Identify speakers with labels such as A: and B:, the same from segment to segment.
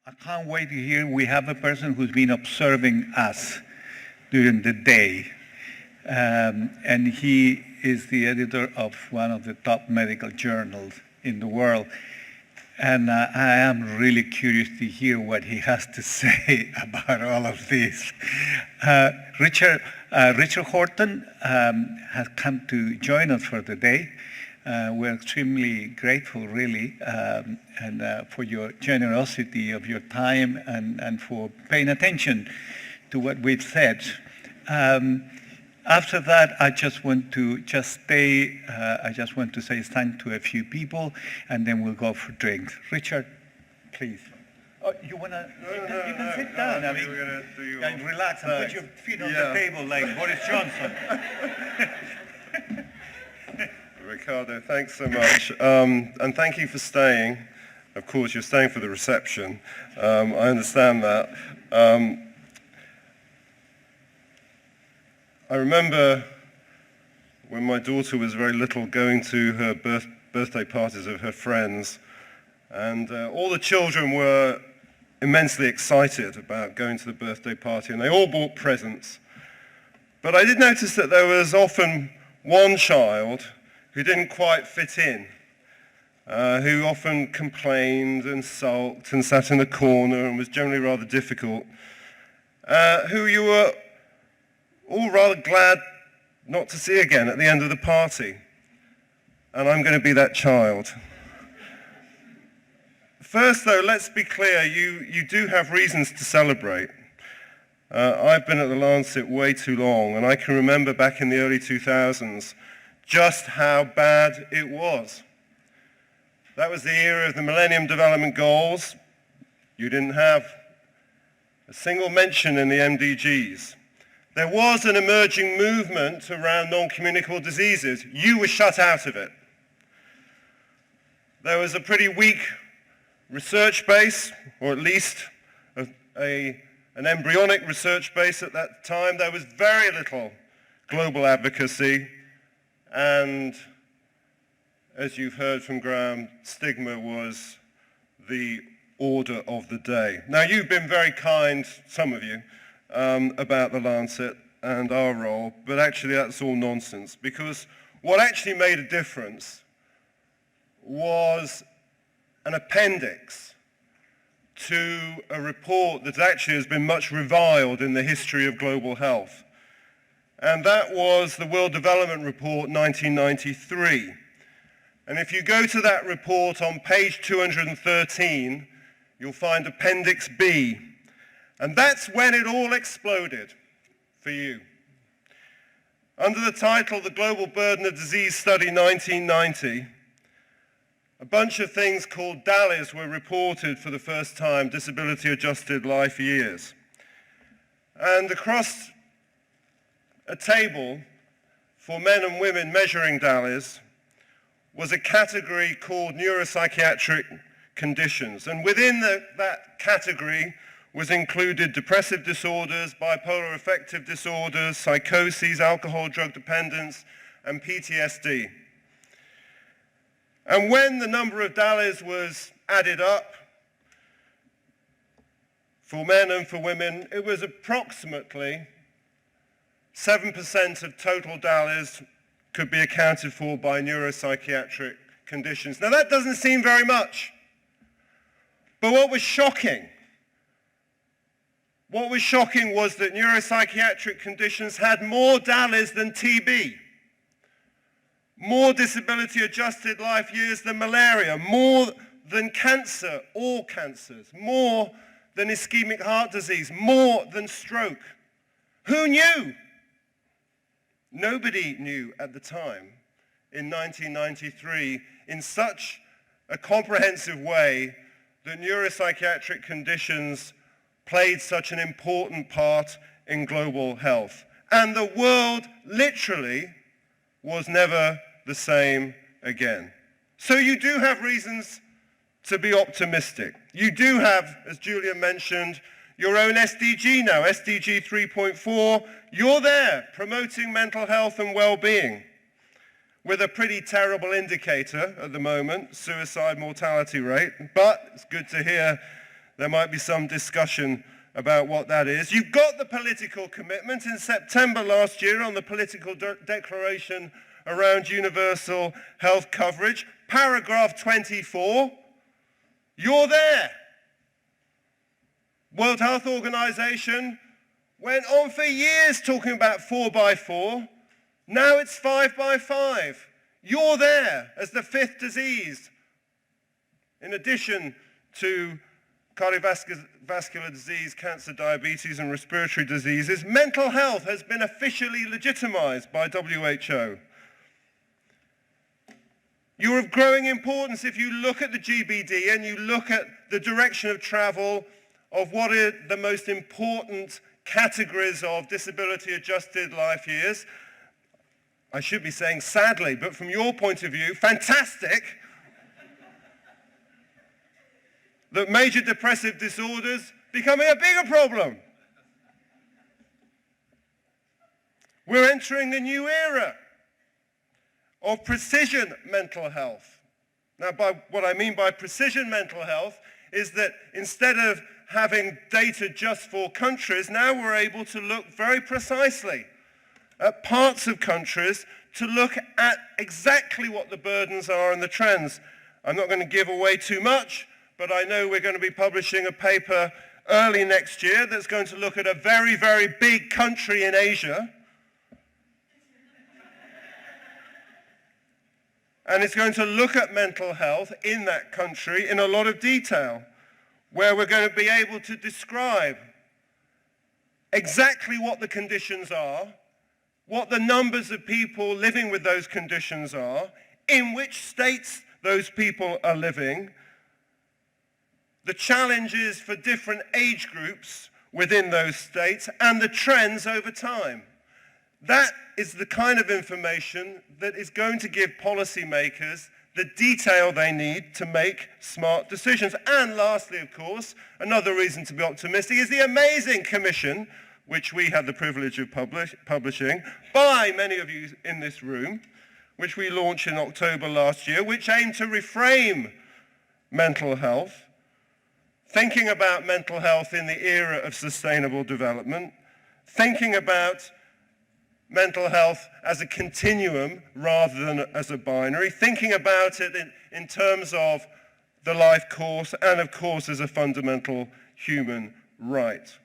A: I can't wait to hear. We have a person who's been observing us during the day. And he is the editor of one of the top medical journals in the world. And I am really curious to hear what he has to say about all of this. Richard Horton has come to join us for the day. We're extremely grateful, really, and for your generosity of your time and for paying attention to what we've said. After that, I just want to say thank to a few people, and then we'll go for drinks. Richard, please. Oh, you wanna? You can sit down. I mean, relax and put your feet on the table like Boris Johnson.
B: Ricardo, thanks so much, and thank you for staying. Of course, you're staying for the reception. I understand that. I remember when my daughter was very little going to her birthday parties of her friends, and all the children were immensely excited about going to the birthday party, and they all bought presents. But I did notice that there was often one child who didn't quite fit in, who often complained and sulked and sat in a corner and was generally rather difficult, who you were all rather glad not to see again at the end of the party. And I'm going to be that child. First, though, let's be clear, you do have reasons to celebrate. I've been at the Lancet way too long, and I can remember back in the early 2000s just how bad it was. That was the era of the Millennium Development Goals. You didn't have a single mention in the MDGs. There was an emerging movement around non-communicable diseases. You were shut out of it. There was a pretty weak research base, or at least an embryonic research base at that time. There was very little global advocacy, and as you've heard from Graham, stigma was the order of the day. Now, you've been very kind, some of you, about the Lancet and our role, but actually that's all nonsense, because what actually made a difference was an appendix to a report that actually has been much reviled in the history of global health. And that was the World Development Report 1993. And if you go to that report on page 213, you'll find Appendix B. And that's when it all exploded for you. Under the title, The Global Burden of Disease Study 1990, a bunch of things called DALYs were reported for the first time, disability-adjusted life years. And across a table for men and women measuring DALYs was a category called neuropsychiatric conditions. And within that category was included depressive disorders, bipolar affective disorders, psychoses, alcohol drug dependence, and PTSD. And when the number of DALYs was added up for men and for women, it was approximately 7% of total DALYs could be accounted for by neuropsychiatric conditions. Now that doesn't seem very much, but what was shocking was that neuropsychiatric conditions had more DALYs than TB, more disability-adjusted life years than malaria, more than cancer, all cancers, more than ischemic heart disease, more than stroke. Who knew? Nobody knew at the time, in 1993, in such a comprehensive way, that neuropsychiatric conditions played such an important part in global health. And the world literally was never the same again. So you do have reasons to be optimistic. You do have, as Julia mentioned, your own SDG now, SDG 3.4. You're there promoting mental health and well-being with a pretty terrible indicator at the moment, suicide mortality rate. But it's good to hear there might be some discussion about what that is. You've got the political commitment in September last year on the political declaration around universal health coverage. Paragraph 24, you're there. World Health Organization went on for years talking about 4x4. Now it's 5x5. You're there as the fifth disease. In addition to cardiovascular disease, cancer, diabetes, and respiratory diseases, mental health has been officially legitimized by WHO. You're of growing importance if you look at the GBD and you look at the direction of travel of what are the most important categories of disability-adjusted life years. I should be saying sadly, but from your point of view, fantastic, that major depressive disorders becoming a bigger problem. We're entering a new era of precision mental health. Now, what I mean by precision mental health is that instead of having data just for countries, now we're able to look very precisely at parts of countries to look at exactly what the burdens are and the trends. I'm not going to give away too much, but I know we're going to be publishing a paper early next year that's going to look at a very, very big country in Asia. And it's going to look at mental health in that country in a lot of detail, where we're going to be able to describe exactly what the conditions are, what the numbers of people living with those conditions are, in which states those people are living, the challenges for different age groups within those states, and the trends over time. That is the kind of information that is going to give policymakers the detail they need to make smart decisions. And lastly, of course, another reason to be optimistic is the amazing commission, which we had the privilege of publishing by many of you in this room, which we launched in October last year, which aimed to reframe mental health, thinking about mental health in the era of sustainable development, thinking about mental health as a continuum rather than as a binary, thinking about it in terms of the life course and, of course, as a fundamental human right.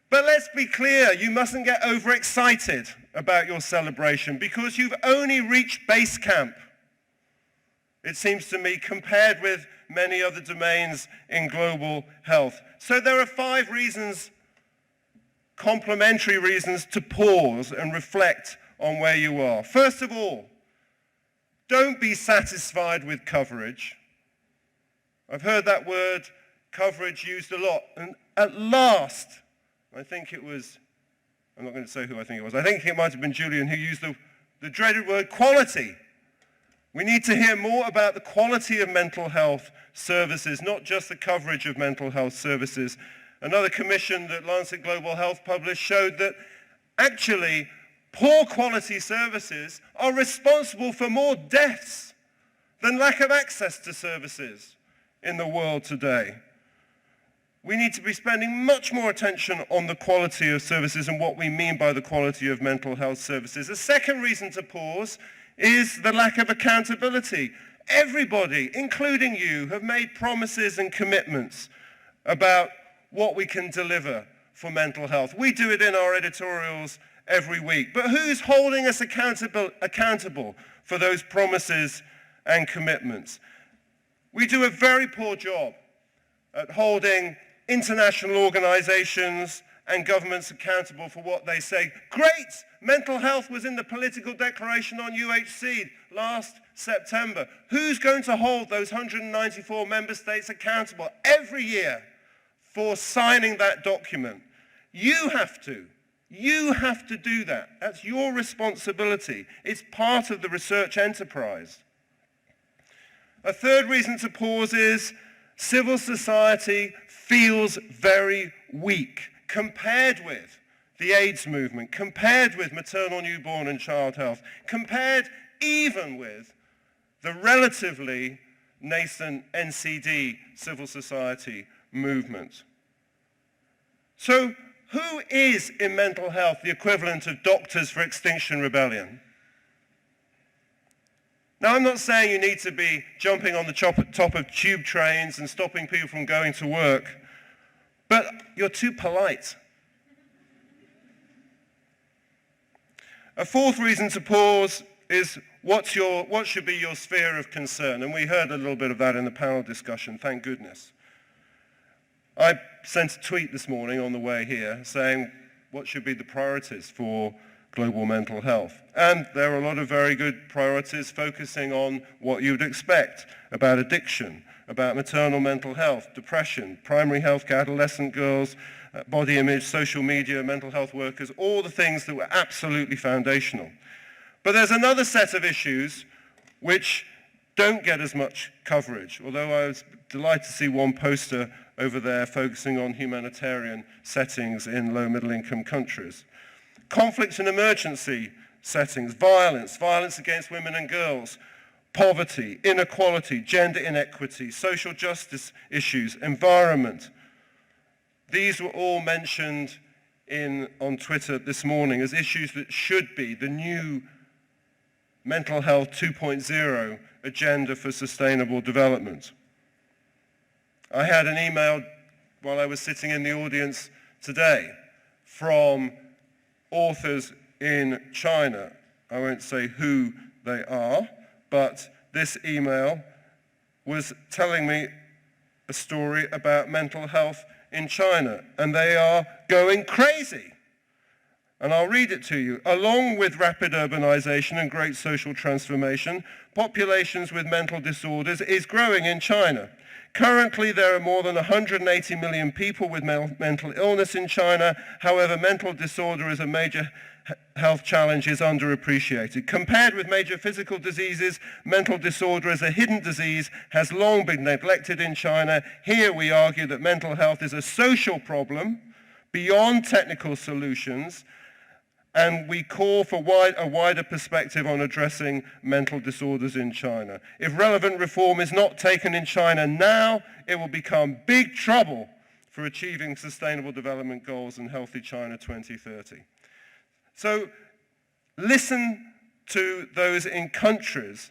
B: But let's be clear, you mustn't get overexcited about your celebration because you've only reached base camp, it seems to me, compared with many other domains in global health. So there are 5 reasons, complementary reasons, to pause and reflect on where you are. First of all, don't be satisfied with coverage. I've heard that word coverage used a lot. And at last, I think it was, I'm not going to say who I think it was, I think it might have been Julian who used the dreaded word quality. We need to hear more about the quality of mental health services, not just the coverage of mental health services. Another commission that Lancet Global Health published showed that actually poor quality services are responsible for more deaths than lack of access to services in the world today. We need to be spending much more attention on the quality of services and what we mean by the quality of mental health services. A second reason to pause is the lack of accountability. Everybody, including you, have made promises and commitments about what we can deliver for mental health. We do it in our editorials every week. But who's holding us accountable for those promises and commitments? We do a very poor job at holding international organizations and governments accountable for what they say. Great! Mental health was in the political declaration on UHC last September. Who's going to hold those 194 member states accountable every year for signing that document? You have to. You have to do that. That's your responsibility. It's part of the research enterprise. A third reason to pause is civil society feels very weak compared with the AIDS movement, compared with maternal, newborn and child health, compared even with the relatively nascent NCD civil society movement. So who is in mental health the equivalent of Doctors for Extinction Rebellion? Now, I'm not saying you need to be jumping on the top of tube trains and stopping people from going to work, but you're too polite. A fourth reason to pause is what should be your sphere of concern? And we heard a little bit of that in the panel discussion, thank goodness. I sent a tweet this morning on the way here saying what should be the priorities for global mental health. And there are a lot of very good priorities focusing on what you'd expect about addiction, about maternal mental health, depression, primary health care, adolescent girls, body image, social media, mental health workers, all the things that were absolutely foundational. But there's another set of issues which don't get as much coverage, although I was delighted to see one poster over there focusing on humanitarian settings in low middle income countries. Conflict and emergency settings, violence against women and girls, poverty, inequality, gender inequity, social justice issues, environment. These were all mentioned on Twitter this morning as issues that should be the new Mental Health 2.0 agenda for sustainable development. I had an email while I was sitting in the audience today from authors in China. I won't say who they are, but this email was telling me a story about mental health in China, and they are going crazy. And I'll read it to you. Along with rapid urbanization and great social transformation, populations with mental disorders is growing in China. Currently, there are more than 180 million people with mental illness in China. However, mental disorder as a major health challenge is underappreciated. Compared with major physical diseases, mental disorder as a hidden disease has long been neglected in China. Here we argue that mental health is a social problem beyond technical solutions, and we call for a wider perspective on addressing mental disorders in China. If relevant reform is not taken in China now, it will become big trouble for achieving Sustainable Development Goals and Healthy China 2030. So listen to those in countries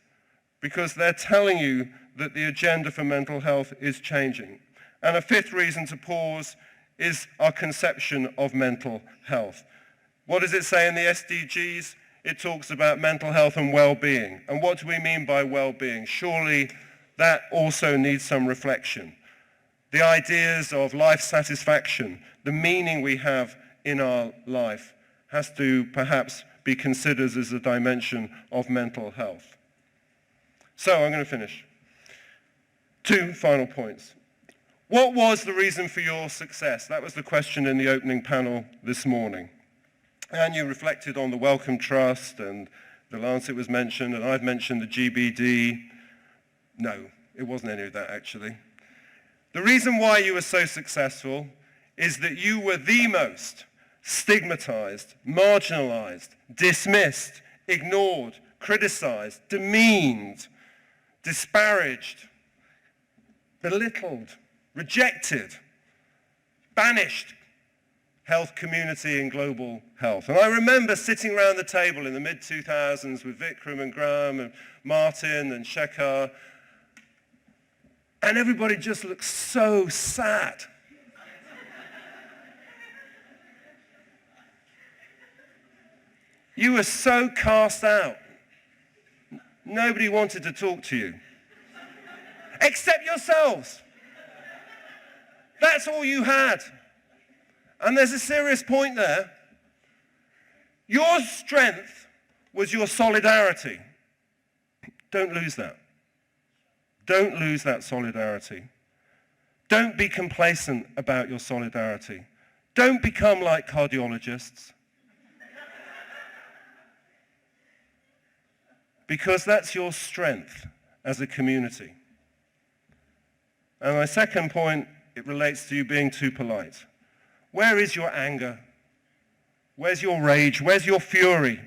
B: because they're telling you that the agenda for mental health is changing. And a fifth reason to pause is our conception of mental health. What does it say in the SDGs? It talks about mental health and well-being. And what do we mean by well-being? Surely that also needs some reflection. The ideas of life satisfaction, the meaning we have in our life, has to perhaps be considered as a dimension of mental health. So I'm going to finish. 2 final points. What was the reason for your success? That was the question in the opening panel this morning. And you reflected on the Wellcome Trust, and the Lancet was mentioned, and I've mentioned the GBD. No, it wasn't any of that, actually. The reason why you were so successful is that you were the most stigmatized, marginalized, dismissed, ignored, criticized, demeaned, disparaged, belittled, rejected, banished health community in global health. And I remember sitting around the table in the mid-2000s with Vikram and Graham and Martin and Shekhar, and everybody just looked so sad. You were so cast out. Nobody wanted to talk to you. Except yourselves. That's all you had. And there's a serious point there. Your strength was your solidarity. Don't lose that. Don't lose that solidarity. Don't be complacent about your solidarity. Don't become like cardiologists. Because that's your strength as a community. And my second point, it relates to you being too polite. Where is your anger? Where's your rage? Where's your fury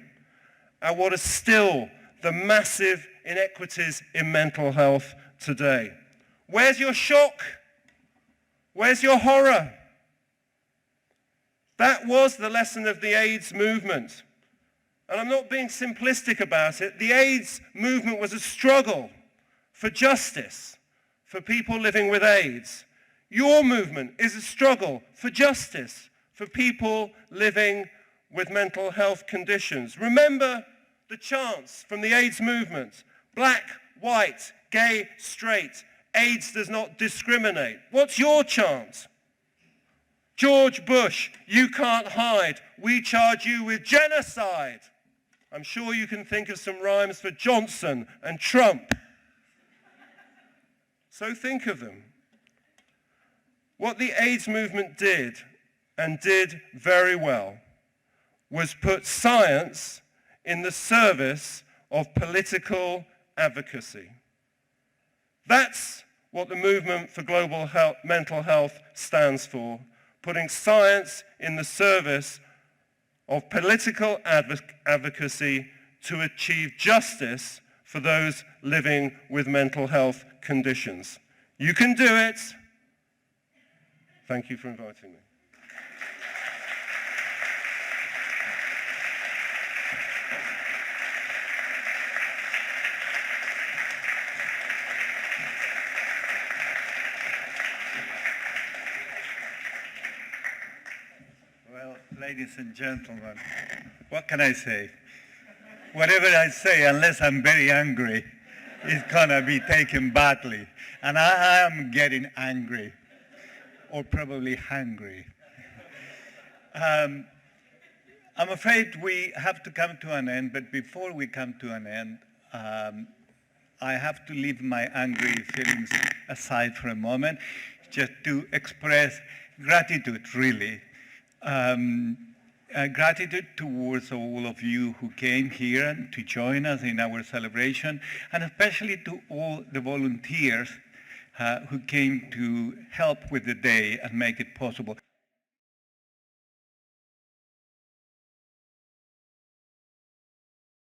B: at what are still the massive inequities in mental health today? Where's your shock? Where's your horror? That was the lesson of the AIDS movement. And I'm not being simplistic about it. The AIDS movement was a struggle for justice for people living with AIDS. Your movement is a struggle for justice for people living with mental health conditions. Remember the chants from the AIDS movement. Black, white, gay, straight. AIDS does not discriminate. What's your chant? George Bush, you can't hide. We charge you with genocide. I'm sure you can think of some rhymes for Johnson and Trump. So think of them. What the AIDS movement did, and did very well, was put science in the service of political advocacy. That's what the movement for global mental health stands for, putting science in the service of political advocacy to achieve justice for those living with mental health conditions. You can do it. Thank you for inviting me.
A: Well, ladies and gentlemen, what can I say? Whatever I say, unless I'm very angry, is gonna be taken badly. And I am getting angry, or probably hungry. I'm afraid we have to come to an end, but before we come to an end, I have to leave my angry feelings aside for a moment, just to express gratitude, really. Gratitude towards all of you who came here and to join us in our celebration, and especially to all the volunteers who came to help with the day and make it possible.